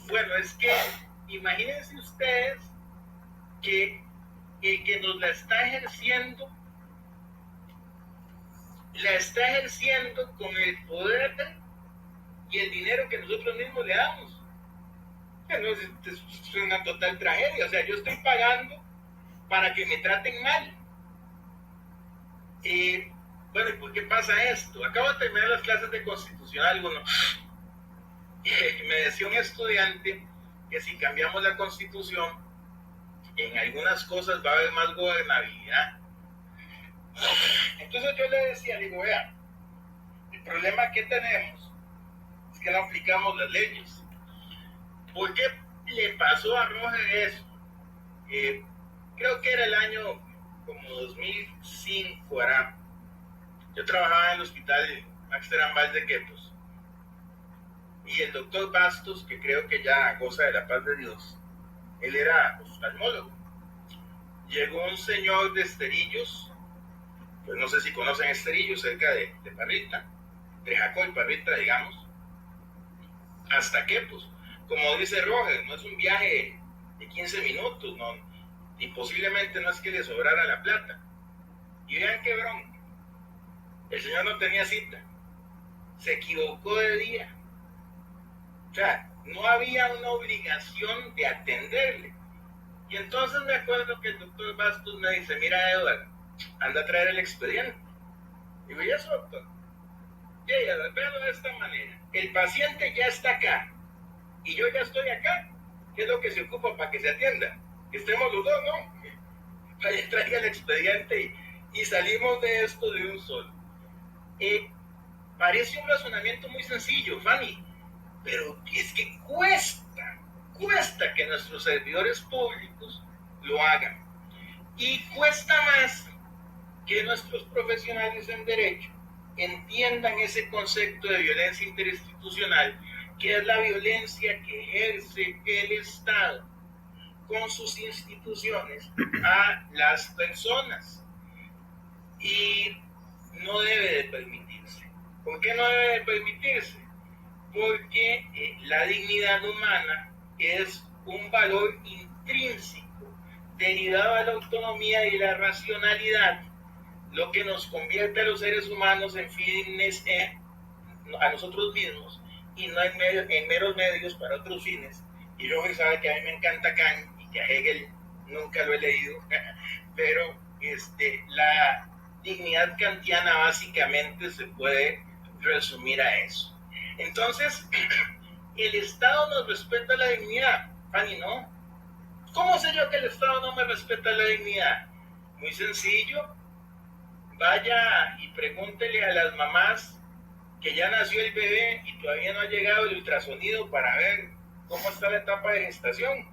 Bueno, es que imagínense ustedes que el que nos la está ejerciendo con el poder y el dinero que nosotros mismos le damos. Bueno, es una total tragedia. O sea, yo estoy pagando para que me traten mal. Bueno, ¿y por qué pasa esto? Acabo de terminar las clases de constitucional. Bueno, me decía un estudiante que si cambiamos la constitución, en algunas cosas va a haber más gobernabilidad. Entonces yo le decía, digo, vea, el problema que tenemos es que no aplicamos las leyes. ¿Por qué le pasó a Roger eso? Creo que era el año como 2005, ¿verdad? Yo trabajaba en el hospital Amsterdam Valdequetos y el doctor Bastos, que creo que ya goza de la paz de Dios, él era oftalmólogo. Llegó un señor de Esterillos, pues no sé si conocen Esterillos, cerca de Parrita, de Jacó y Parrita, digamos. ¿Hasta qué? Pues, como dice Roger, no es un viaje de 15 minutos, no, y posiblemente no es que le sobrara la plata. Y vean qué bronca. El señor no tenía cita, se equivocó de día. O sea, no había una obligación de atenderle. Y entonces me acuerdo que el doctor Bastos me dice, mira Eduardo, anda a traer el expediente. Digo, ¿y eso, doctor? Y Eduardo, véalo de esta manera. El paciente ya está acá y yo ya estoy acá. ¿Qué es lo que se ocupa para que se atienda? Que estemos los dos, ¿no? Vaya, traiga el expediente y salimos de esto de un solo. Parece un razonamiento muy sencillo, Fanny, pero es que cuesta que nuestros servidores públicos lo hagan. Y cuesta más que nuestros profesionales en derecho entiendan ese concepto de violencia interinstitucional, que es la violencia que ejerce el Estado con sus instituciones a las personas. Y no debe de permitirse. ¿Por qué no debe de permitirse? Porque la dignidad humana es un valor intrínseco derivado de la autonomía y la racionalidad, lo que nos convierte a los seres humanos en fines a nosotros mismos y no en meros medios para otros fines. Y Roger sabe que a mí me encanta Kant y que a Hegel nunca lo he leído, pero la dignidad kantiana básicamente se puede resumir a eso. Entonces, el Estado nos respeta la dignidad. Fanny, ¿no? ¿Cómo sé yo que el Estado no me respeta la dignidad? Muy sencillo. Vaya y pregúntele a las mamás que ya nació el bebé y todavía no ha llegado el ultrasonido para ver cómo está la etapa de gestación.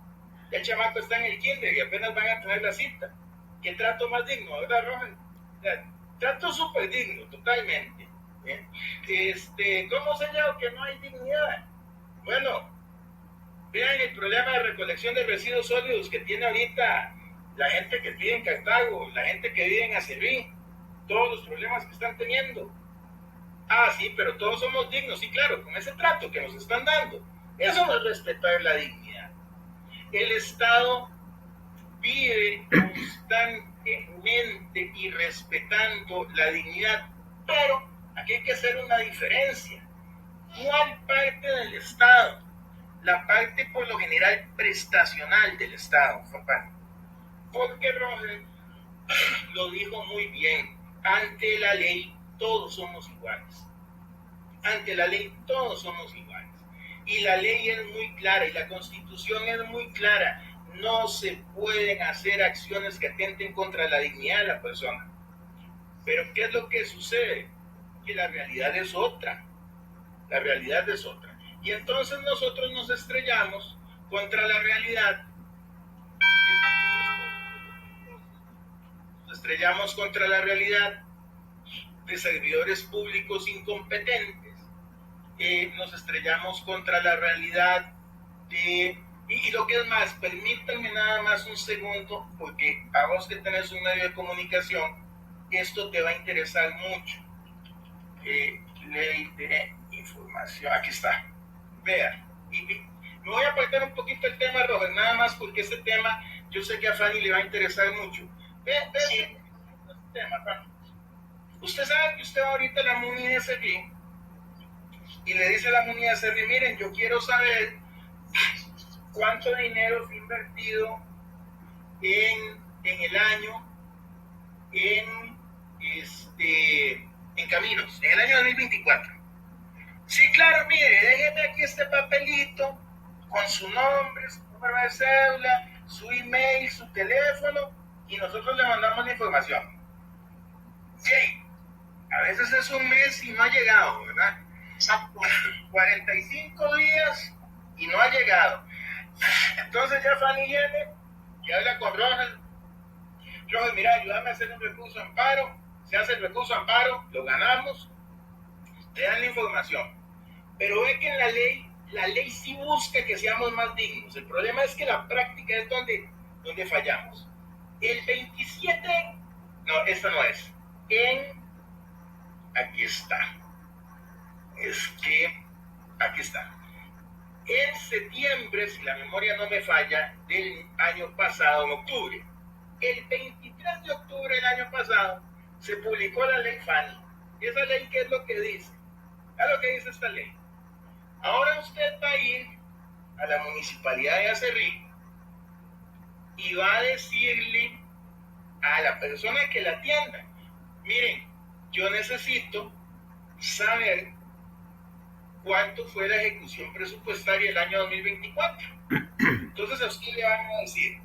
El chamaco está en el kinder y apenas van a tener la cita. ¿Qué trato más digno, verdad, Roger? O sea, trato súper digno, totalmente. ¿Bien? ¿Cómo sé yo que no hay dignidad? Bueno, vean el problema de recolección de residuos sólidos que tiene ahorita la gente que vive en Cartago, la gente que vive en Acerrí, todos los problemas que están teniendo. Ah, sí, pero todos somos dignos, sí, claro, con ese trato que nos están dando. Eso no es respetar la dignidad. El Estado vive constantemente y respetando la dignidad, pero aquí hay que hacer una diferencia. ¿Cuál parte del Estado? La parte por lo general prestacional del Estado, papá. Porque Roger lo dijo muy bien, ante la ley todos somos iguales. Ante la ley todos somos iguales. Y la ley es muy clara y la Constitución es muy clara. No se pueden hacer acciones que atenten contra la dignidad de la persona. Pero ¿qué es lo que sucede? Que la realidad es otra. La realidad es otra. Y entonces nosotros nos estrellamos contra la realidad. Nos estrellamos contra la realidad de servidores públicos incompetentes. Nos estrellamos contra la realidad de... Y lo que es más, permítanme nada más un segundo, porque a vos que tenés un medio de comunicación, esto te va a interesar mucho. Ley de información, aquí está. Vea, y me voy a meter un poquito el tema, Robert, nada más porque este tema yo sé que a Fanny le va a interesar mucho. Sí. Este tema, Fanny. Usted sabe que usted va ahorita a la MUNI de SRI y le dice a la MUNI de SRI, miren, yo quiero saber cuánto dinero fue invertido en el año en caminos, en el año 2024. Sí, claro, mire, déjeme aquí este papelito con su nombre, su número de cédula, su email, su teléfono, y nosotros le mandamos la información. Sí, a veces es un mes y no ha llegado, ¿verdad? 45 días y no ha llegado. Entonces ya Fanny viene y habla con Ronald. Ronald, mira, ayúdame a hacer un recurso de amparo. Se hace el recurso de amparo, lo ganamos, te dan la información. Pero ve que en la ley sí busca que seamos más dignos. El problema es que la práctica es donde fallamos. El 27, no, esta no es. Aquí está. Aquí está. En septiembre, si la memoria no me falla, del año pasado, en octubre. El 23 de octubre del año pasado, se publicó la ley Fanny. ¿Y esa ley qué es lo que dice? ¿Qué es lo que dice esta ley? Ahora usted va a ir a la municipalidad de Acerrí y va a decirle a la persona que la atienda, miren, yo necesito saber cuánto fue la ejecución presupuestaria del año 2024. Entonces a usted le van a decir,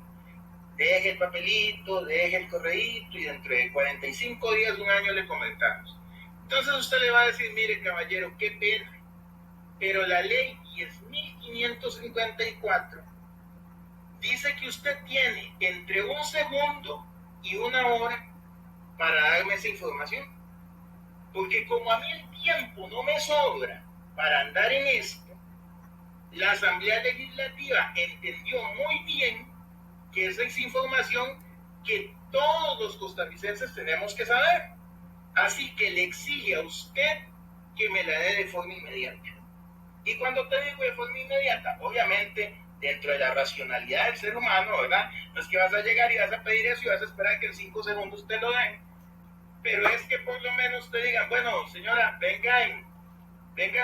deje el papelito, deje el correíto y dentro de 45 días, un año le comentamos. Entonces usted le va a decir, mire caballero, qué pena, pero la ley 10.554 dice que usted tiene entre un segundo y una hora para darme esa información. Porque como a mí el tiempo no me sobra para andar en esto, la Asamblea Legislativa entendió muy bien que esa es información que todos los costarricenses tenemos que saber. Así que le exige a usted que me la dé de forma inmediata. Y cuando te digo de forma inmediata, obviamente, dentro de la racionalidad del ser humano, ¿verdad? No es que vas a llegar y vas a pedir eso y vas a esperar que en 5 segundos te lo den. Pero es que por lo menos te digan, bueno, señora, venga en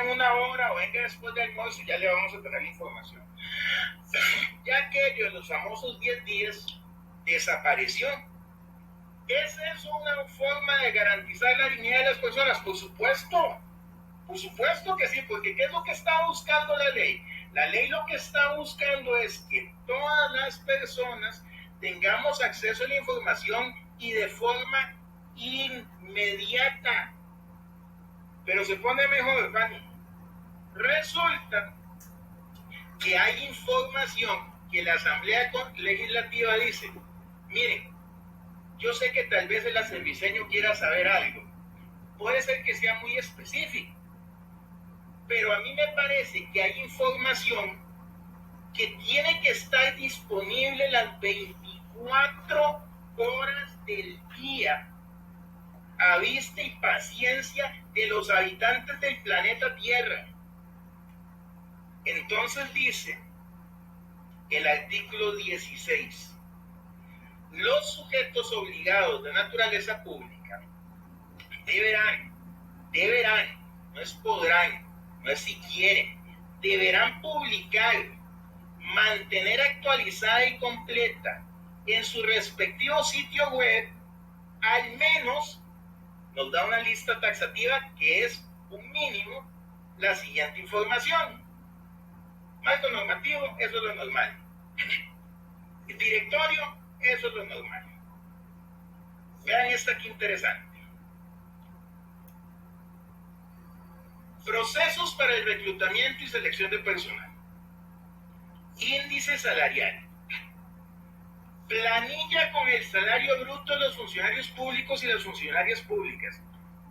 una hora o venga después del almuerzo y ya le vamos a tener la información. Ya aquello, los famosos 10 días, desapareció. ¿Esa es una forma de garantizar la dignidad de las personas? Por supuesto que sí, porque ¿qué es lo que está buscando la ley? La ley lo que está buscando es que todas las personas tengamos acceso a la información y de forma inmediata. Pero se pone mejor, Fanny. Resulta que hay información que la Asamblea Legislativa dice, miren, yo sé que tal vez el acerviceño quiera saber algo, puede ser que sea muy específico, pero a mí me parece que hay información que tiene que estar disponible las 24 horas del día a vista y paciencia de los habitantes del planeta Tierra. Entonces dice el artículo 16, los sujetos obligados de naturaleza pública deberán, no es podrán, no es si quieren, deberán publicar, mantener actualizada y completa en su respectivo sitio web, al menos, nos da una lista taxativa que es un mínimo, la siguiente información. Marco normativo, eso es lo normal. El directorio, eso es lo normal. Vean esta aquí interesante. Procesos para el reclutamiento y selección de personal. Índice salarial. Planilla con el salario bruto de los funcionarios públicos y las funcionarias públicas.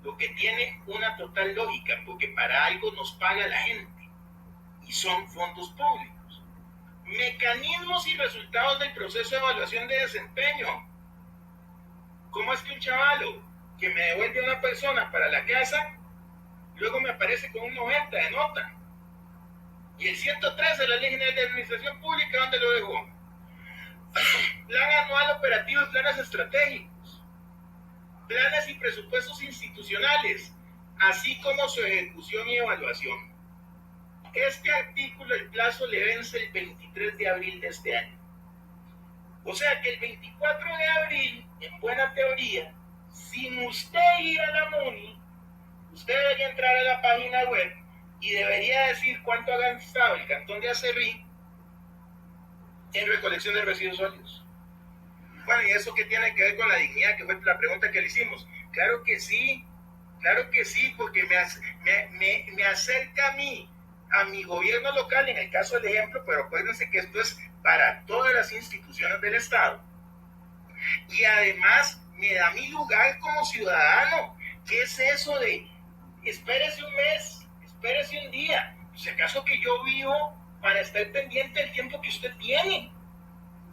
Lo que tiene una total lógica, porque para algo nos paga la gente. Y son fondos públicos. Mecanismos y resultados del proceso de evaluación de desempeño. ¿Cómo es que un chavalo que me devuelve una persona para la casa, luego me aparece con un 90 de nota? Y el 103 de la Ley General de administración pública, ¿dónde lo dejó? Plan anual operativo y planes estratégicos, planes y presupuestos institucionales, así como su ejecución y evaluación. Este artículo, el plazo le vence el 23 de abril de este año. O sea que el 24 de abril, en buena teoría, sin usted ir a la MUNI, usted debería entrar a la página web y debería decir cuánto ha gastado el Cantón de Acerrí en recolección de residuos sólidos. Bueno, ¿y eso qué tiene que ver con la dignidad? Que fue la pregunta que le hicimos. Claro que sí, porque me acerca a mi gobierno local, en el caso del ejemplo, pero acuérdense que esto es para todas las instituciones del Estado. Y además me da mi lugar como ciudadano. ¿Qué es eso de espérese un mes, espérese un día? Si acaso que yo vivo para estar pendiente del tiempo que usted tiene.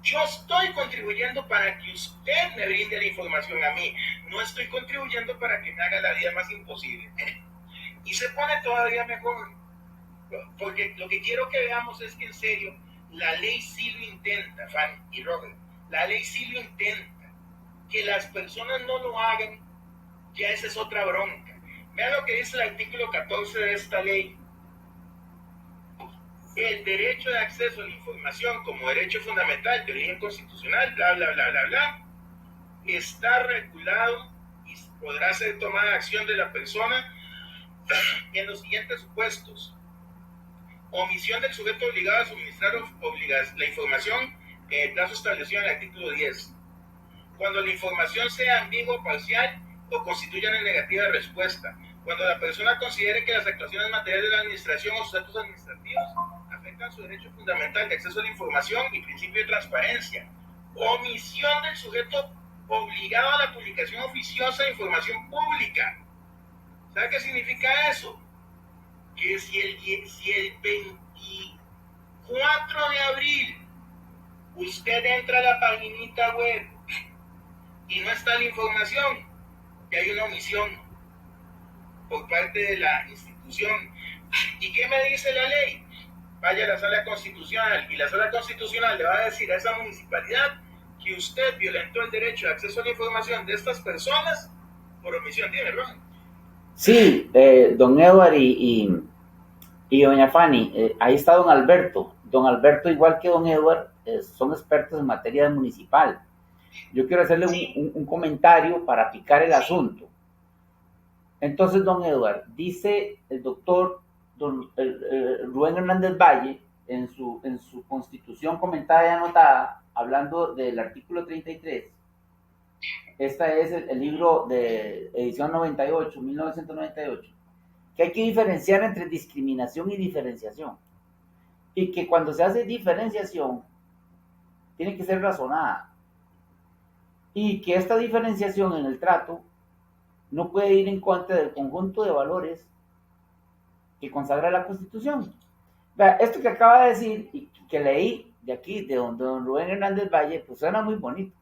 Yo estoy contribuyendo para que usted me brinde la información a mí. No estoy contribuyendo para que me haga la vida más imposible. Y se pone todavía mejor. Porque lo que quiero que veamos es que en serio, la ley sí lo intenta, Fanny y Robert. La ley sí lo intenta. Que las personas no lo hagan, ya esa es otra bronca. Vean lo que dice el artículo 14 de esta ley. El derecho de acceso a la información como derecho fundamental de origen constitucional, bla, bla, bla, bla, bla, está regulado y podrá ser tomada acción de la persona en los siguientes supuestos. Omisión del sujeto obligado a suministrar la información en el plazo establecido en el artículo 10. Cuando la información sea ambigua o parcial o constituya una negativa de respuesta. Cuando la persona considere que las actuaciones materiales de la administración o sus actos administrativos afectan su derecho fundamental de acceso a la información y principio de transparencia. Omisión del sujeto obligado a la publicación oficiosa de información pública. ¿Sabe qué significa eso? Que si el 24 de abril usted entra a la paginita web y no está la información, que hay una omisión por parte de la institución. ¿Y qué me dice la ley? Vaya a la sala constitucional y la sala constitucional le va a decir a esa municipalidad que usted violentó el derecho de acceso a la información de estas personas por omisión. ¿Tiene razón? Sí, don Edward y doña Fanny, ahí está don Alberto. Don Alberto, igual que don Edward, son expertos en materia municipal. Yo quiero hacerle un comentario para picar el asunto. Entonces, don Edward, dice el doctor Rubén Hernández Valle en su constitución comentada y anotada, hablando del artículo 33. Este es el libro de edición 98, 1998, que hay que diferenciar entre discriminación y diferenciación. Y que cuando se hace diferenciación, tiene que ser razonada. Y que esta diferenciación en el trato no puede ir en contra del conjunto de valores que consagra la Constitución. Vea, esto que acaba de decir y que leí de aquí, de don Rubén Hernández Valle, pues suena muy bonito.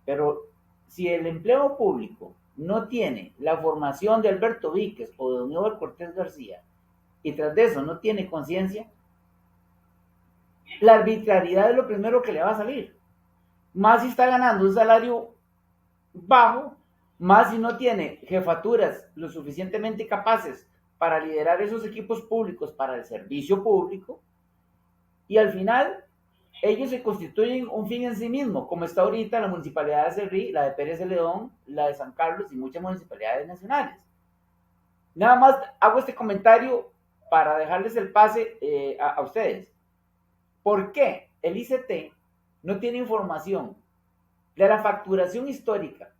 Pero si el empleo público no tiene la formación de Alberto Víquez o de don Edward Cortés García, y tras de eso no tiene conciencia, la arbitrariedad es lo primero que le va a salir. Más si está ganando un salario bajo, más si no tiene jefaturas lo suficientemente capaces para liderar esos equipos públicos para el servicio público, y al final ellos se constituyen un fin en sí mismo, como está ahorita la municipalidad de Acerrí, la de Pérez Celedón, la de San Carlos y muchas municipalidades nacionales. Nada más hago este comentario para dejarles el pase a ustedes. ¿Por qué el ICT no tiene información de la facturación histórica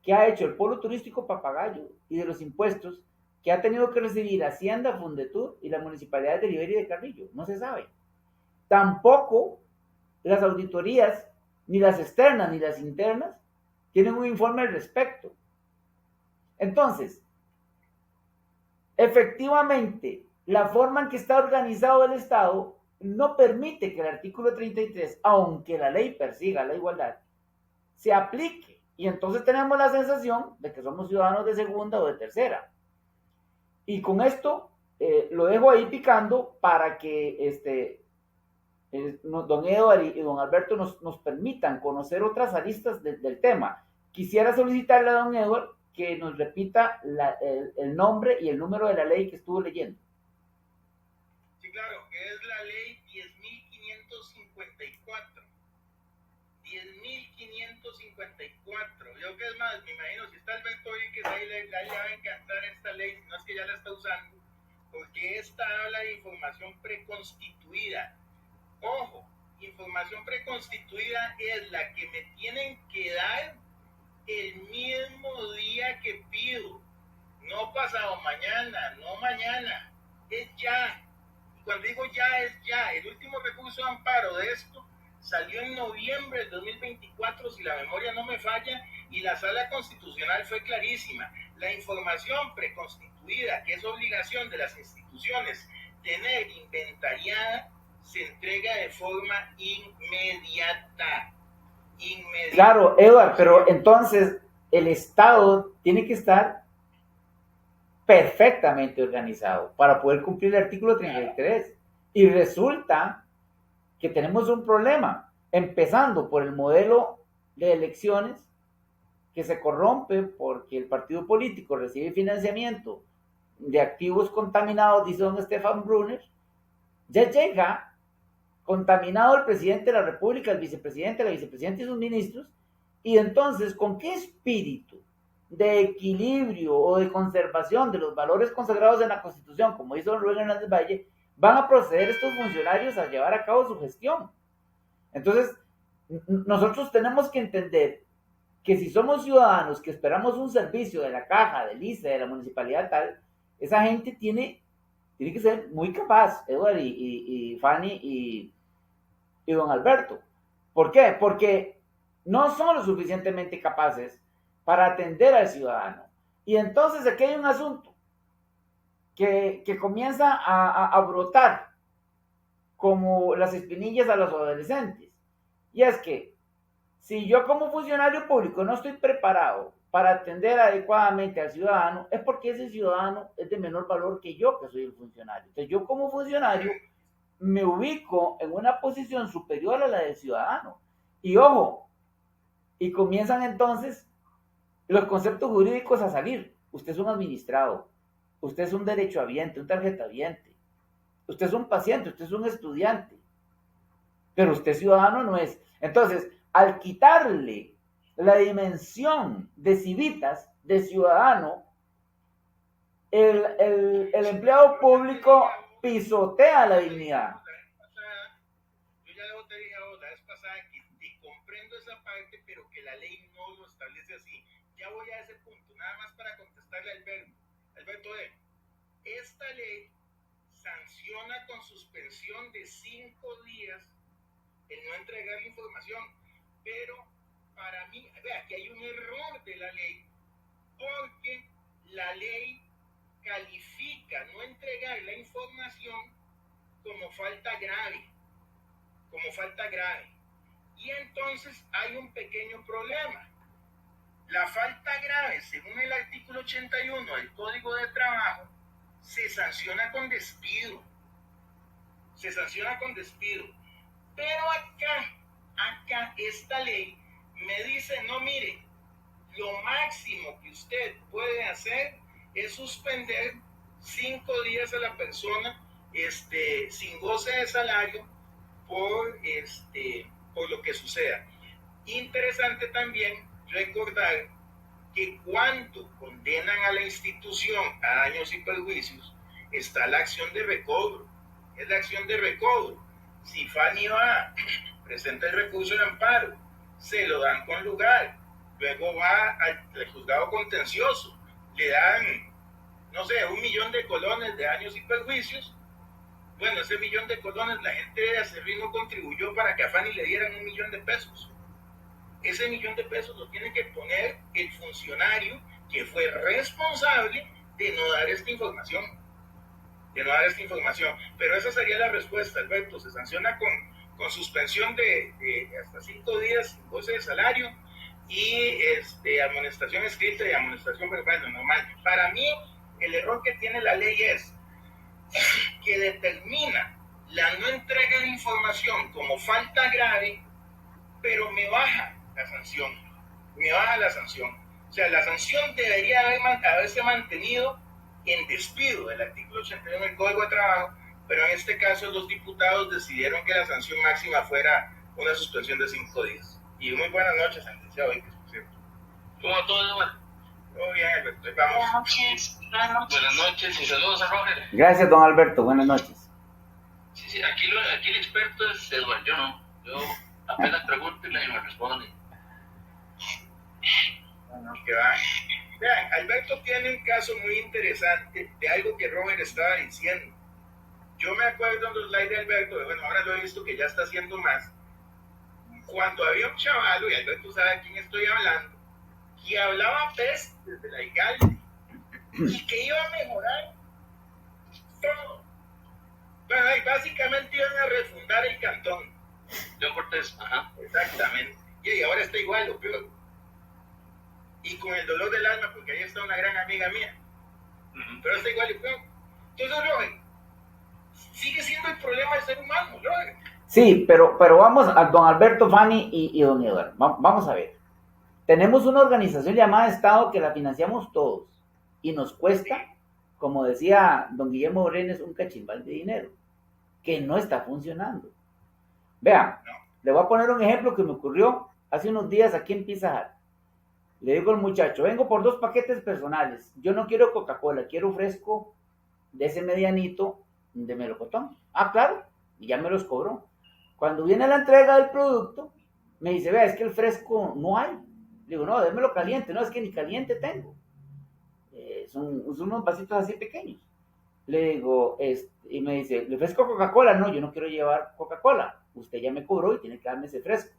que ha hecho el Polo Turístico Papagayo y de los impuestos que ha tenido que recibir Hacienda, Fundetur y las municipalidades de Liberia y de Carrillo? No se sabe. Tampoco las auditorías, ni las externas ni las internas, tienen un informe al respecto. Entonces, efectivamente, la forma en que está organizado el Estado no permite que el artículo 33, aunque la ley persiga la igualdad, se aplique. Y entonces tenemos la sensación de que somos ciudadanos de segunda o de tercera. Y con esto lo dejo ahí picando para que don Edward y don Alberto nos permitan conocer otras aristas del tema. Quisiera solicitarle a don Edward que nos repita el nombre y el número de la ley que estuvo leyendo. Sí, claro, que es la ley 10.554. 10.554. Yo que es más, me imagino, si está Alberto hoy, que ahí le va a encantar esta ley, si no es que ya la está usando, porque esta habla de información preconstituida. Ojo, información preconstituida es la que me tienen que dar el mismo día que pido, no pasado mañana, no mañana, es ya. Y cuando digo ya, es ya. El último recurso de amparo de esto salió en noviembre del 2024, si la memoria no me falla, y la Sala Constitucional fue clarísima. La información preconstituida, que es obligación de las instituciones tener inventariada, se entrega de forma inmediata. Claro, Edward, pero entonces el Estado tiene que estar perfectamente organizado para poder cumplir el artículo 33. Y resulta que tenemos un problema, empezando por el modelo de elecciones que se corrompe porque el partido político recibe financiamiento de activos contaminados, dice don Stefan Brunner. Ya llega contaminado el presidente de la República, el vicepresidente, la vicepresidenta y sus ministros, y entonces, ¿con qué espíritu de equilibrio o de conservación de los valores consagrados en la Constitución, como hizo don Rubén Hernández Valle, van a proceder estos funcionarios a llevar a cabo su gestión? Entonces, nosotros tenemos que entender que si somos ciudadanos que esperamos un servicio de la caja, del ICE, de la municipalidad tal, esa gente tiene que ser muy capaz, Edward y Fanny y don Alberto. ¿Por qué? Porque no son lo suficientemente capaces para atender al ciudadano. Y entonces aquí hay un asunto que comienza a brotar como las espinillas a los adolescentes. Y es que si yo como funcionario público no estoy preparado para atender adecuadamente al ciudadano, es porque ese ciudadano es de menor valor que yo, que soy el funcionario. Entonces yo como funcionario me ubico en una posición superior a la del ciudadano. Y ojo, y comienzan entonces los conceptos jurídicos a salir. Usted es un administrado, usted es un derechohabiente, un tarjetahabiente, usted es un paciente, usted es un estudiante, pero usted ciudadano no es. Entonces, al quitarle la dimensión de civitas, de ciudadano, el empleado público pisotea la dignidad. Yo ya te dije la vez pasada que comprendo esa parte, pero que la ley no lo establece así. Ya voy a ese punto, nada más para contestarle a Alberto. Esta ley sanciona con suspensión de 5 días el no entregar la información, pero para mí, aquí hay un error de la ley, porque la ley califica no entregar la información como falta grave, y entonces hay un pequeño problema. La falta grave, según el artículo 81 del Código de Trabajo, se sanciona con despido, pero acá esta ley me dice, no, mire, lo máximo que usted puede hacer es suspender 5 días a la persona sin goce de salario por lo que suceda. Interesante también recordar que cuando condenan a la institución a daños y perjuicios, está la acción de recobro. Es la acción de recobro. Si Fanny va, presenta el recurso de amparo, se lo dan con lugar, luego va al juzgado contencioso, le dan, no sé, 1 millón de colones de daños y perjuicios. Bueno, ese 1 millón de colones, la gente de Acerrín contribuyó para que a Fanny le dieran 1 millón de pesos. Ese 1 millón de pesos lo tiene que poner el funcionario que fue responsable de no dar esta información. Pero esa sería la respuesta, Alberto. Se sanciona con suspensión de hasta 5 días sin goce de salario y amonestación escrita y amonestación verbal, lo normal. Para mí, el error que tiene la ley es que determina la no entrega de información como falta grave, pero me baja la sanción. O sea, la sanción debería haberse mantenido en despido del artículo 81 del Código de Trabajo, pero en este caso los diputados decidieron que la sanción máxima fuera una suspensión de 5 días. Y muy buenas noches, licenciado Víquez, por cierto. ¿Cómo todo, Eduardo? Todo bien, Alberto, vamos. Buenas noches. Buenas noches y saludos a Roger. Gracias, don Alberto. Buenas noches. Sí, aquí el experto es Eduardo, yo no. Yo apenas pregunto y me responde. Bueno, que va. Vean, Alberto tiene un caso muy interesante de algo que Roger estaba diciendo. Yo me acuerdo en los lives de Alberto, bueno, ahora lo he visto que ya está haciendo más. Cuando había un chavalo, y Alberto sabe a quién estoy hablando, que hablaba pestes del alcalde y que iba a mejorar todo. Bueno, y básicamente iban a refundar el cantón. León Cortés, ajá. Exactamente. Y ahora está igual o peor. Y con el dolor del alma, porque ahí está una gran amiga mía. Pero está igual o peor. Entonces, Roger, sigue siendo el problema del ser humano, Roger. Sí, pero vamos a don Alberto, Fanny y don Eduardo. Vamos a ver. Tenemos una organización llamada Estado que la financiamos todos y nos cuesta, como decía don Guillermo Brenes, un cachimbal de dinero que no está funcionando. Vean, le voy a poner un ejemplo que me ocurrió hace unos días aquí en Pizza Hut. Le digo al muchacho, vengo por 2 paquetes personales. Yo no quiero Coca-Cola, quiero fresco de ese medianito de melocotón. Ah, claro, y ya me los cobró. Cuando viene la entrega del producto, me dice, vea, es que el fresco no hay. Le digo, no, démelo caliente. No, es que ni caliente tengo. Son unos vasitos así pequeños. Le digo, y me dice, ¿le ofrezco Coca-Cola? No, yo no quiero llevar Coca-Cola. Usted ya me cobró y tiene que darme ese fresco.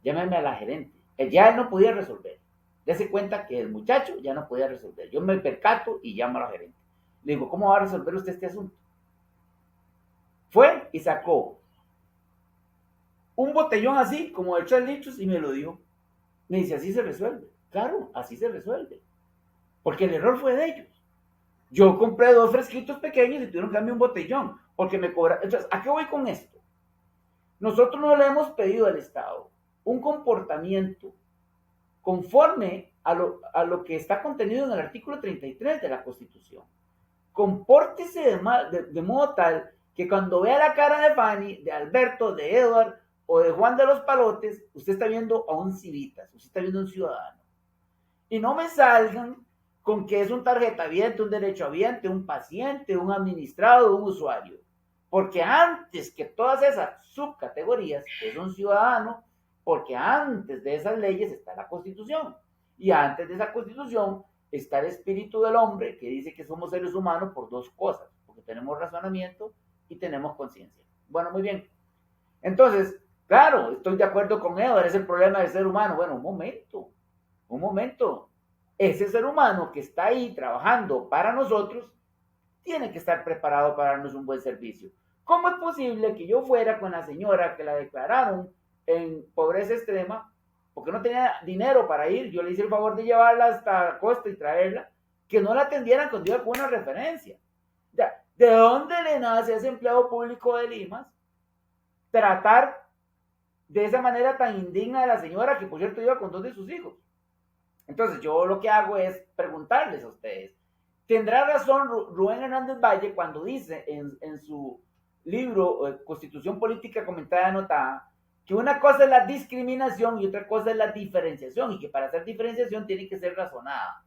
Llámeme a la gerente. Ya él no podía resolver. Dese cuenta que el muchacho ya no podía resolver. Yo me percato y llamo a la gerente. Le digo, ¿cómo va a resolver usted este asunto? Fue y sacó un botellón así, como de 3 litros, y me lo dio. Me dice, así se resuelve. Claro, así se resuelve. Porque el error fue de ellos. Yo compré 2 fresquitos pequeños y tuvieron que darme un botellón, porque me cobraron. Entonces, ¿a qué voy con esto? Nosotros no le hemos pedido al Estado un comportamiento conforme a lo que está contenido en el artículo 33 de la Constitución. Compórtese de modo tal que cuando vea la cara de Fanny, de Alberto, de Edward o de Juan de los Palotes, usted está viendo a un civitas, usted está viendo a un ciudadano. Y no me salgan con que es un tarjetaviente, un derechohabiente, un paciente, un administrado, un usuario. Porque antes que todas esas subcategorías es un ciudadano, porque antes de esas leyes está la Constitución. Y antes de esa Constitución está el espíritu del hombre, que dice que somos seres humanos por 2 cosas, porque tenemos razonamiento y tenemos conciencia. Bueno, muy bien. Entonces, claro, estoy de acuerdo con Edward, es el problema del ser humano. Bueno, un momento. Ese ser humano que está ahí trabajando para nosotros tiene que estar preparado para darnos un buen servicio. ¿Cómo es posible que yo fuera con la señora que la declararon en pobreza extrema, porque no tenía dinero para ir? Yo le hice el favor de llevarla hasta la costa y traerla, que no la atendieran cuando iba con una referencia. Ya, ¿de dónde le nace a ese empleado público de Limas tratar de esa manera tan indigna de la señora, que por cierto iba con 2 de sus hijos? Entonces yo lo que hago es preguntarles a ustedes, ¿tendrá razón Rubén Hernández Valle cuando dice en su libro Constitución Política Comentada y Anotada que una cosa es la discriminación y otra cosa es la diferenciación, y que para hacer diferenciación tiene que ser razonada?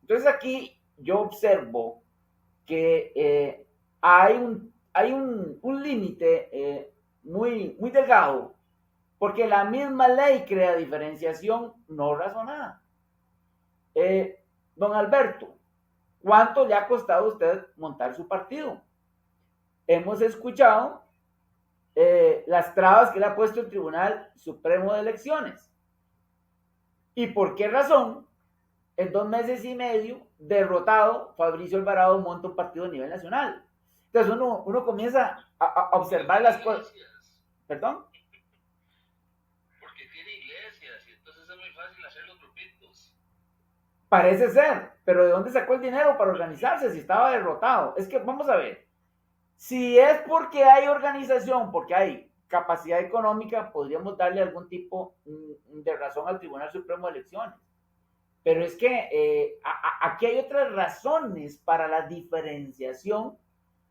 Entonces aquí yo observo que hay un límite muy delgado, porque la misma ley crea diferenciación no razonada. Don Alberto, ¿cuánto le ha costado a usted montar su partido? Hemos escuchado las trabas que le ha puesto el Tribunal Supremo de Elecciones. ¿Y por qué razón? En 2 meses y medio, derrotado, Fabricio Alvarado monta un partido a nivel nacional. Entonces uno comienza a observar las cosas. ¿Perdón? Porque tiene iglesias y entonces es muy fácil hacer los grupitos. Parece ser, pero ¿de dónde sacó el dinero para organizarse si estaba derrotado? Es que, vamos a ver, Si es porque hay organización, porque hay capacidad económica, podríamos darle algún tipo de razón al Tribunal Supremo de Elecciones. Pero es que aquí hay otras razones para la diferenciación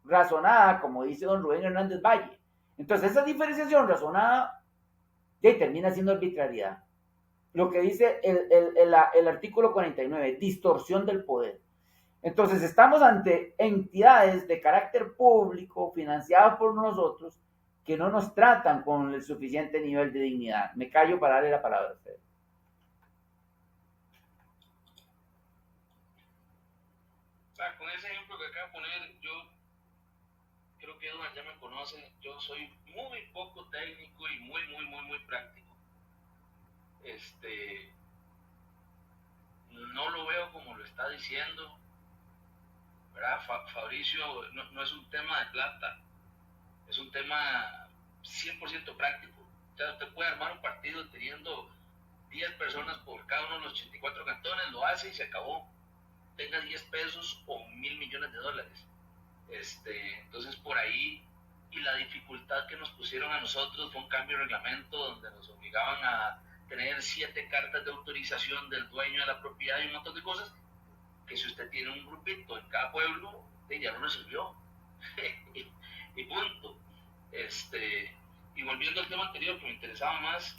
razonada, como dice don Rubén Hernández Valle. Entonces, esa diferenciación razonada termina siendo arbitrariedad. Lo que dice el artículo 49, distorsión del poder. Entonces, estamos ante entidades de carácter público, financiadas por nosotros, que no nos tratan con el suficiente nivel de dignidad. Me callo para darle la palabra a usted. Con ese ejemplo que acabo de poner, yo creo que Edward ya me conoce, yo soy muy poco técnico y muy práctico. No lo veo como lo está diciendo, ¿verdad? Fabricio, no es un tema de plata, es un tema 100% práctico. O sea, usted puede armar un partido teniendo 10 personas por cada uno de los 84 cantones, lo hace y se acabó. Tenga 10 pesos o 1,000 millones de dólares. Entonces, por ahí, y la dificultad que nos pusieron a nosotros fue un cambio de reglamento donde nos obligaban a tener 7 cartas de autorización del dueño de la propiedad y un montón de cosas, que si usted tiene un grupito en cada pueblo, ya no resolvió. y punto. Y volviendo al tema anterior que me interesaba más,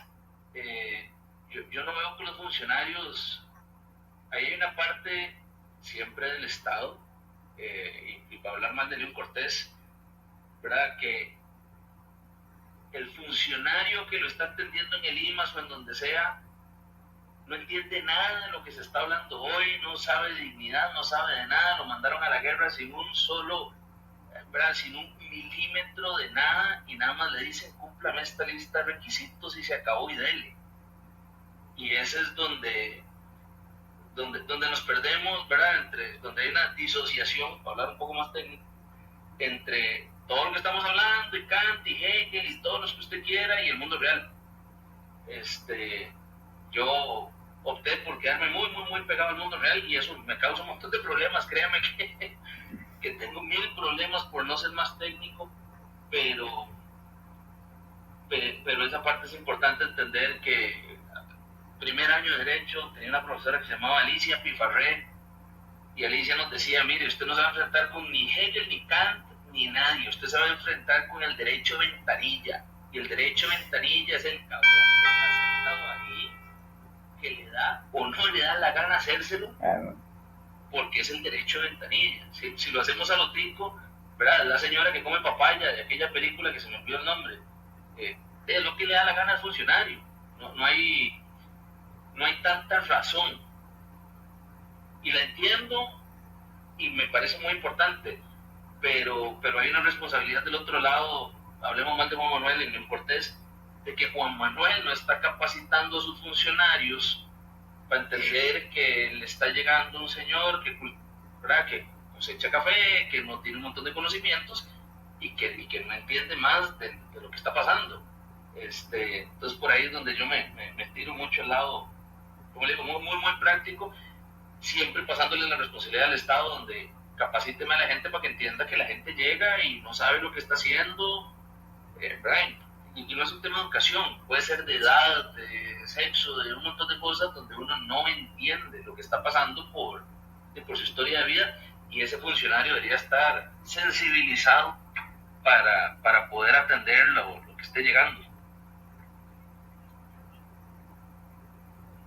yo no veo que los funcionarios, ahí hay una parte siempre del Estado, y para hablar más de León Cortés, ¿verdad? Que el funcionario que lo está atendiendo en el IMAS o en donde sea, no entiende nada de lo que se está hablando hoy, no sabe de dignidad, no sabe de nada, lo mandaron a la guerra sin un solo, ¿verdad? Sin un milímetro de nada, y nada más le dicen, cúmplame esta lista de requisitos y se acabó y dele. Y ese es donde nos perdemos, ¿verdad? Donde hay una disociación, para hablar un poco más técnico, entre todo lo que estamos hablando, y Kant, y Hegel, y todos los que usted quiera, y el mundo real. Yo opté por quedarme muy pegado al mundo real, y eso me causa un montón de problemas, créame que tengo 1000 problemas por no ser más técnico, pero esa parte es importante entender que primer año de Derecho tenía una profesora que se llamaba Alicia Pifarré, y Alicia nos decía, mire, usted no se va a enfrentar con ni Hegel, ni Kant, ni nadie, usted se va a enfrentar con el derecho ventanilla, y el derecho ventanilla es el cabrón que está sentado ahí, que le da o no le da la gana hacérselo, porque es el derecho ventanilla. Si lo hacemos a lo tico, ¿verdad? La señora que come papaya de aquella película que se me olvidó el nombre, es lo que le da la gana al funcionario, no hay tanta razón, y la entiendo y me parece muy importante, pero hay una responsabilidad del otro lado. Hablemos más de Juan Manuel y León Cortés, de que Juan Manuel no está capacitando a sus funcionarios para entender que le está llegando un señor ¿verdad? Que cosecha café, que no tiene un montón de conocimientos y que no entiende más de lo que está pasando. Entonces por ahí es donde yo me tiro mucho al lado, como le digo, muy práctico, siempre pasándole la responsabilidad al Estado, donde capacíteme a la gente para que entienda que la gente llega y no sabe lo que está haciendo, Brian. Y no es un tema de educación, puede ser de edad, de sexo, de un montón de cosas donde uno no entiende lo que está pasando por su historia de vida, y ese funcionario debería estar sensibilizado para poder atender lo que esté llegando.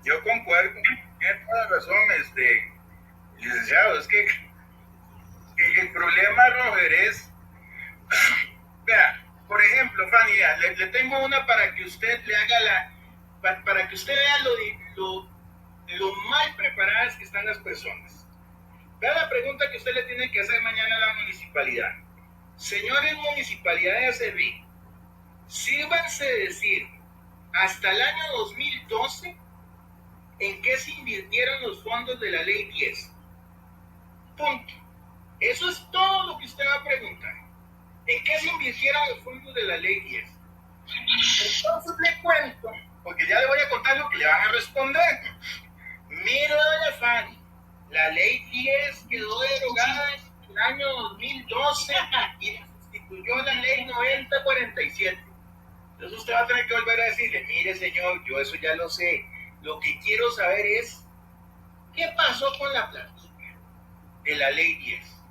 Yo concuerdo, tiene toda la razón, licenciado. Es que el problema, Roger, es, vea, por ejemplo, Fanny, le tengo una para que usted le haga para que usted vea lo mal preparadas que están las personas. Vea la pregunta que usted le tiene que hacer mañana a la municipalidad. Señores municipalidad de Acerrí, sírvanse de decir, hasta el año 2012, ¿en qué se invirtieron los fondos de la ley 10? Punto. Eso es todo lo que usted va a preguntar. ¿En qué se invirtieron los fondos de la ley 10? Entonces le cuento, porque ya le voy a contar lo que le van a responder. Mire, doña Fanny, la ley 10 quedó derogada en el año 2012 y la surgió la ley 9047. Entonces usted va a tener que volver a decirle, mire señor, yo eso ya lo sé. Lo que quiero saber es, ¿qué pasó con la plática de la ley 10?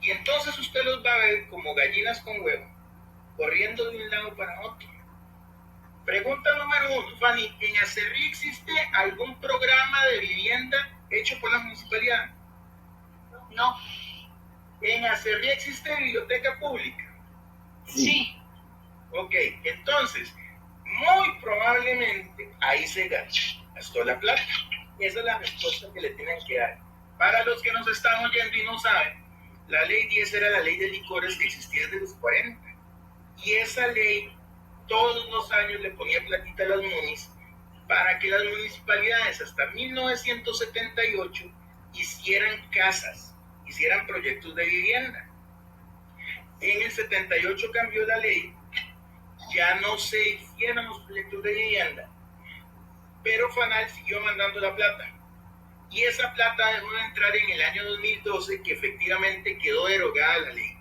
Y entonces usted los va a ver como gallinas con huevo, corriendo de un lado para otro. Pregunta número 1, Fanny, ¿en Acerrí existe algún programa de vivienda hecho por la municipalidad? No. ¿En Acerrí existe biblioteca pública? Sí. Ok, entonces, muy probablemente ahí se gastó la plata. Esa es la respuesta que le tienen que dar. Para los que nos están oyendo y no saben, la ley 10 era la ley de licores que existía desde los 40. Y esa ley todos los años le ponía platita a las munis para que las municipalidades hasta 1978 hicieran casas, hicieran proyectos de vivienda. En el 78 cambió la ley, ya no se hicieron los proyectos de vivienda, pero FANAL siguió mandando la plata. Y esa plata dejó de entrar en el año 2012, que efectivamente quedó derogada la ley.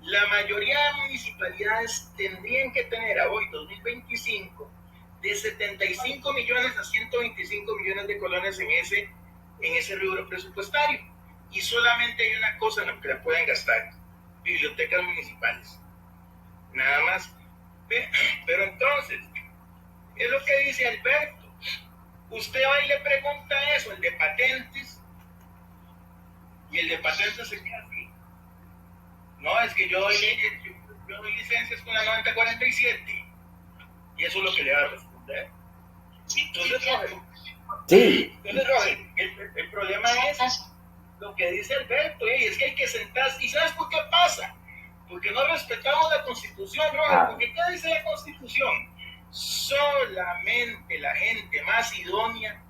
La mayoría de municipalidades tendrían que tener a hoy, 2025, de 75 millones a 125 millones de colones en ese rubro presupuestario. Y solamente hay una cosa en la que la pueden gastar: bibliotecas municipales. Nada más. Pero entonces, es lo que dice Alberto. Usted va y le pregunta eso, el de patentes, y el de patentes se queda así. No, es que yo doy licencias con la 9047, y eso es lo que le va a responder. Entonces, Roger, el problema es lo que dice Alberto, es que hay que sentarse. ¿Y sabes por qué pasa? Porque no respetamos la Constitución, Roger. Porque ¿qué dice la Constitución? Solamente la gente más idónea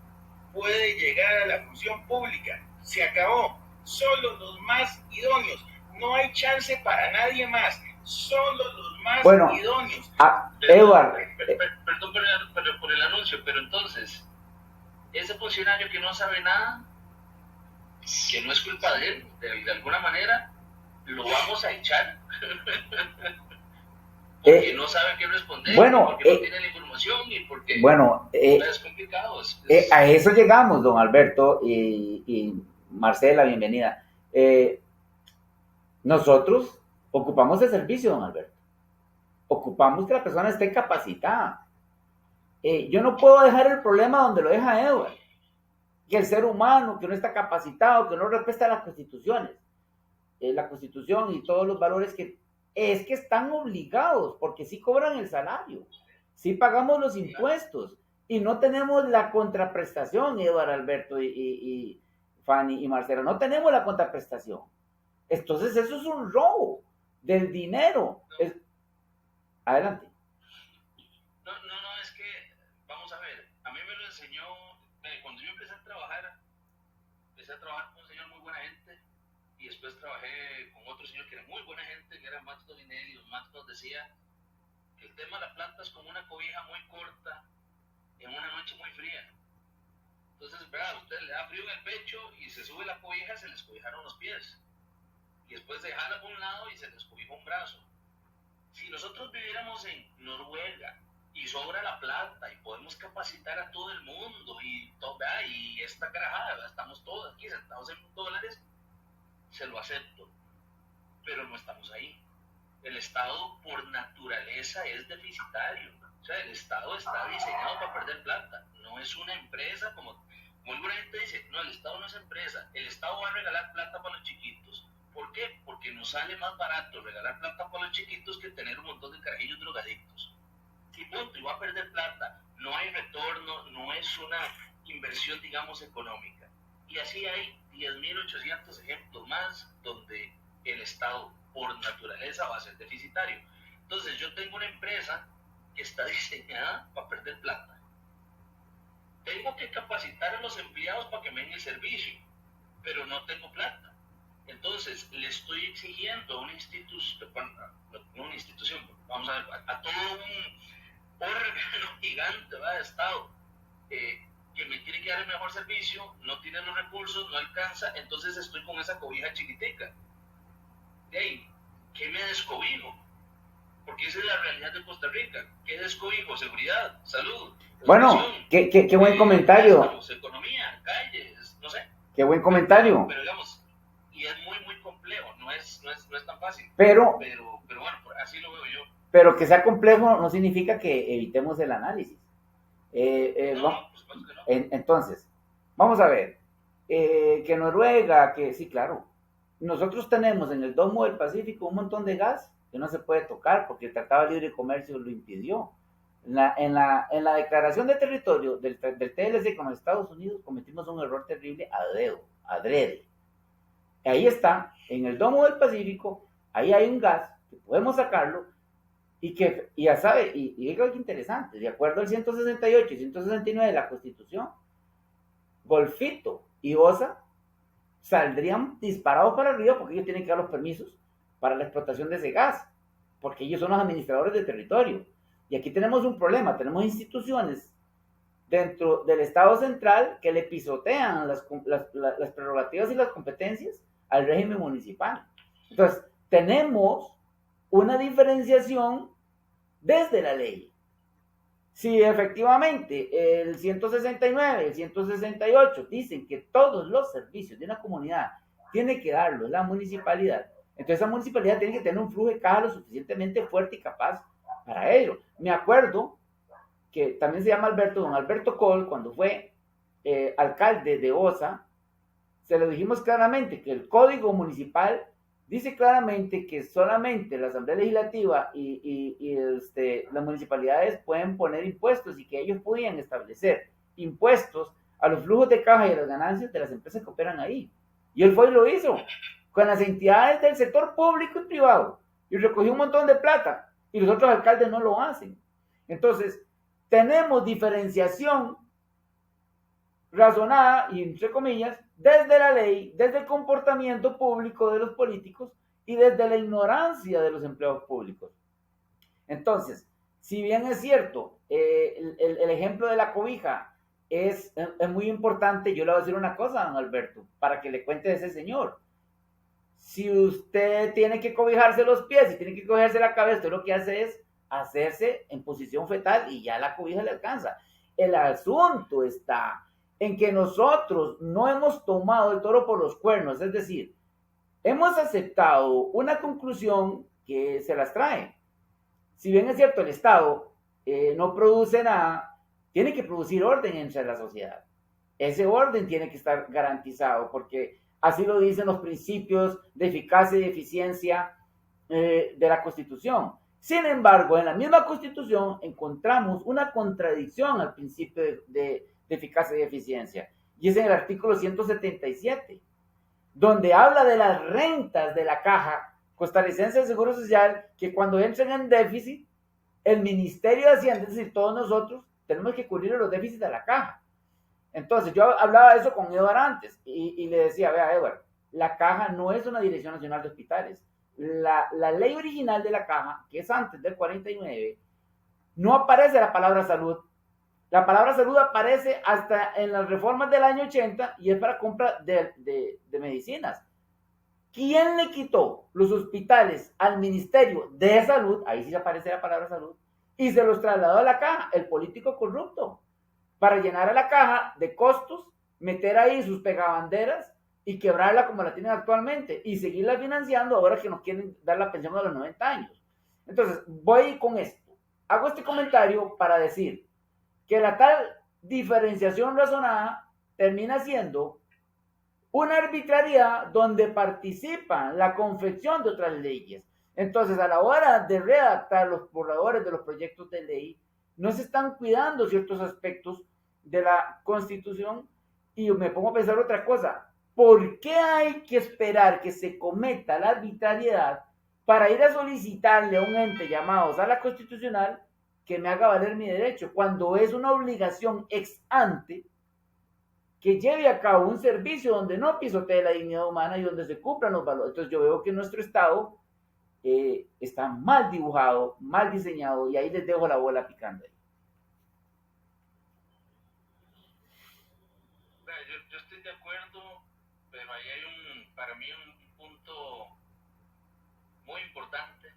puede llegar a la función pública. Se acabó. Solo los más idóneos. No hay chance para nadie más. Solo los más idóneos. Edward. Perdón por el anuncio, pero entonces, ese funcionario que no sabe nada, que no es culpa de él, de alguna manera, lo vamos a echar. Porque no saben qué responder, porque no tienen la información y porque es complicado. A eso llegamos, don Alberto y Marcela, bienvenida. Nosotros ocupamos el servicio, don Alberto. Ocupamos que la persona esté capacitada. Yo no puedo dejar el problema donde lo deja Edward, que el ser humano que no está capacitado, que no respeta las constituciones, la constitución y todos los valores que están obligados, porque sí cobran el salario, sí pagamos los impuestos y no tenemos la contraprestación, Eduardo, Alberto y Fanny y Marcela, no tenemos la contraprestación. Entonces eso es un robo del dinero. Adelante. No, es que, vamos a ver, a mí me lo enseñó, cuando yo empecé a trabajar con un señor muy buena gente, y después trabajé con otro señor que era muy buena gente, que era Max Dolinelli. Max nos decía que el tema de la planta es como una cobija muy corta en una noche muy fría. Entonces, ¿verdad? Usted le da frío en el pecho y se sube la cobija, se les cobijaron los pies. Y después se jala por un lado y se les cobija un brazo. Si nosotros viviéramos en Noruega y sobra la plata y podemos capacitar a todo el mundo y esta carajada, estamos todos aquí sentados en dólares, se lo acepto, pero no estamos ahí. El Estado por naturaleza es deficitario. O sea, el Estado está diseñado para perder plata. No es una empresa como muy buena gente dice. No, el Estado no es empresa. El Estado va a regalar plata para los chiquitos. ¿Por qué? Porque nos sale más barato regalar plata para los chiquitos que tener un montón de carajillos drogadictos. Y punto, y va a perder plata. No hay retorno, no es una inversión, digamos, económica. Y así hay 10.800 ejemplos más donde el Estado por naturaleza va a ser deficitario. Entonces yo tengo una empresa que está diseñada para perder plata. Tengo que capacitar a los empleados para que me den el servicio, pero no tengo plata. Entonces le estoy exigiendo a una institución, vamos a ver, a todo un órgano gigante de Estado, que me tiene que dar el mejor servicio, no tiene los recursos, no alcanza, entonces estoy con esa cobija chiquitica. De ahí, ¿qué me descobijo? Porque esa es la realidad de Costa Rica. ¿Qué descobijo? Seguridad, salud, Bueno, qué buen comentario. préstamos, economía, calles, no sé. Qué buen comentario. Pero digamos, y es muy, muy complejo, no es tan fácil. Pero bueno, así lo veo yo. Pero que sea complejo no significa que evitemos el análisis. No, por supuesto que no. Entonces, vamos a ver. Que Noruega, que sí, claro. Nosotros tenemos en el Domo del Pacífico un montón de gas que no se puede tocar porque el Tratado de Libre Comercio lo impidió. En la declaración de territorio del TLC con los Estados Unidos cometimos un error terrible adrede. Ahí está, en el Domo del Pacífico, ahí hay un gas que podemos sacarlo y ya sabe, y es algo interesante, de acuerdo al 168 y 169 de la Constitución, Golfito y OSA saldrían disparados para arriba porque ellos tienen que dar los permisos para la explotación de ese gas, porque ellos son los administradores del territorio. Y aquí tenemos un problema, tenemos instituciones dentro del Estado central que le pisotean las prerrogativas y las competencias al régimen municipal. Entonces, tenemos una diferenciación desde la ley. Si efectivamente el 169 y el 168 dicen que todos los servicios de una comunidad tiene que darlos la municipalidad, entonces esa municipalidad tiene que tener un flujo de caja lo suficientemente fuerte y capaz para ello. Me acuerdo que también se llama don Alberto Cole, cuando fue alcalde de Osa, se lo dijimos claramente que el código municipal dice claramente que solamente la Asamblea Legislativa y las municipalidades pueden poner impuestos y que ellos podían establecer impuestos a los flujos de caja y a las ganancias de las empresas que operan ahí. Y él fue y lo hizo con las entidades del sector público y privado y recogió un montón de plata y los otros alcaldes no lo hacen. Entonces, tenemos diferenciación razonada y entre comillas desde la ley, desde el comportamiento público de los políticos y desde la ignorancia de los empleados públicos. Entonces, si bien es cierto, el ejemplo de la cobija es muy importante, yo le voy a decir una cosa, don Alberto, para que le cuente de ese señor. Si usted tiene que cobijarse los pies y tiene que cobijarse la cabeza, usted lo que hace es hacerse en posición fetal y ya la cobija le alcanza. El asunto está en que nosotros no hemos tomado el toro por los cuernos, es decir, hemos aceptado una conclusión que se las trae. Si bien es cierto, el Estado no produce nada, tiene que producir orden entre la sociedad. Ese orden tiene que estar garantizado, porque así lo dicen los principios de eficacia y de eficiencia de la Constitución. Sin embargo, en la misma Constitución encontramos una contradicción al principio de eficacia y eficiencia, y es en el artículo 177, donde habla de las rentas de la Caja Costarricense de Seguro Social, que cuando entren en déficit, el Ministerio de Hacienda, es decir, todos nosotros, tenemos que cubrir los déficits de la Caja. Entonces, yo hablaba de eso con Edward antes, y le decía, vea, Edward, la Caja no es una Dirección Nacional de Hospitales. La ley original de la Caja, que es antes del 49, no aparece la palabra salud. La palabra salud aparece hasta en las reformas del año 80 y es para compra de medicinas. ¿Quién le quitó los hospitales al Ministerio de Salud? Ahí sí aparece la palabra salud. Y se los trasladó a la Caja, el político corrupto, para llenar a la Caja de costos, meter ahí sus pegabanderas y quebrarla como la tienen actualmente y seguirla financiando ahora que nos quieren dar la pensión a los 90 años. Entonces, voy con esto. Hago este comentario para decir que la tal diferenciación razonada termina siendo una arbitrariedad donde participa la confección de otras leyes. Entonces, a la hora de redactar los borradores de los proyectos de ley, no se están cuidando ciertos aspectos de la Constitución y me pongo a pensar otra cosa. ¿Por qué hay que esperar que se cometa la arbitrariedad para ir a solicitarle a un ente llamado Sala Constitucional que me haga valer mi derecho, cuando es una obligación ex ante que lleve a cabo un servicio donde no pisotee la dignidad humana y donde se cumplan los valores? Entonces yo veo que nuestro Estado está mal dibujado, mal diseñado, y ahí les dejo la bola picando. Yo estoy de acuerdo, pero ahí hay para mí un punto muy importante,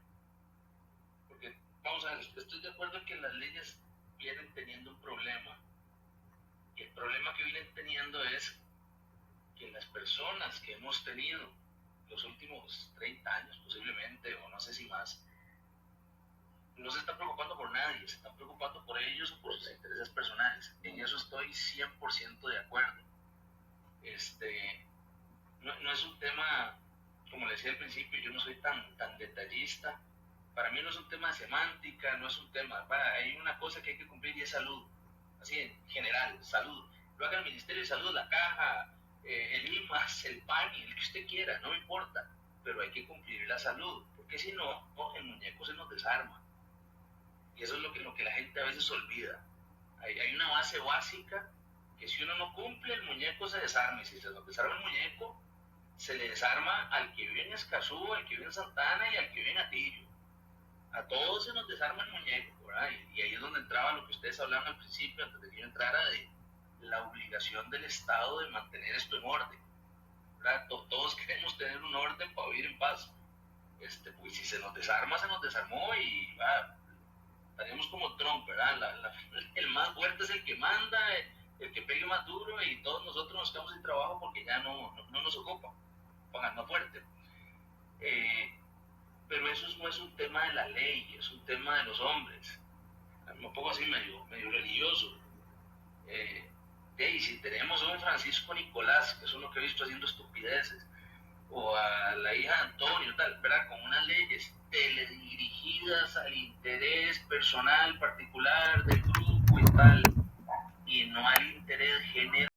porque vamos a ver, estoy de acuerdo en que las leyes vienen teniendo un problema, y el problema que vienen teniendo es que las personas que hemos tenido los últimos 30 años posiblemente, o no sé si más, no se están preocupando por nadie, se están preocupando por ellos o por sus intereses personales. En eso estoy 100% de acuerdo. No es un tema, como le decía al principio, yo no soy tan detallista. Para mí no es un tema de semántica, no es un tema, hay una cosa que hay que cumplir y es salud, así en general, salud. Lo haga el Ministerio de Salud, la Caja, el IMAS, el PANI, el que usted quiera, no me importa, pero hay que cumplir la salud, porque si no, el muñeco se nos desarma. Y eso es lo que la gente a veces olvida. Hay una base básica que si uno no cumple, el muñeco se desarma, y si se nos desarma el muñeco, se le desarma al que vive en Escazú, al que vive en Santana y al que vive en Atillo. A todos se nos desarma el muñeco, ¿verdad? Y ahí es donde entraba lo que ustedes hablaban al principio, antes de que yo entrara, de la obligación del Estado de mantener esto en orden, ¿verdad? Todos queremos tener un orden para vivir en paz. Pues si se nos desarma, se nos desarmó y estaríamos como Trump, ¿verdad? El más fuerte es el que manda, el que pegue más duro, y todos nosotros nos quedamos sin trabajo porque ya no nos ocupa. Pongan más fuerte. Pero eso no es un tema de la ley, es un tema de los hombres. Me pongo así medio religioso. Y si tenemos a un Francisco Nicolás, que es uno que he visto haciendo estupideces, o a la hija de Antonio, tal, ¿verdad? Con unas leyes teledirigidas al interés personal particular del grupo y tal, y no al interés general.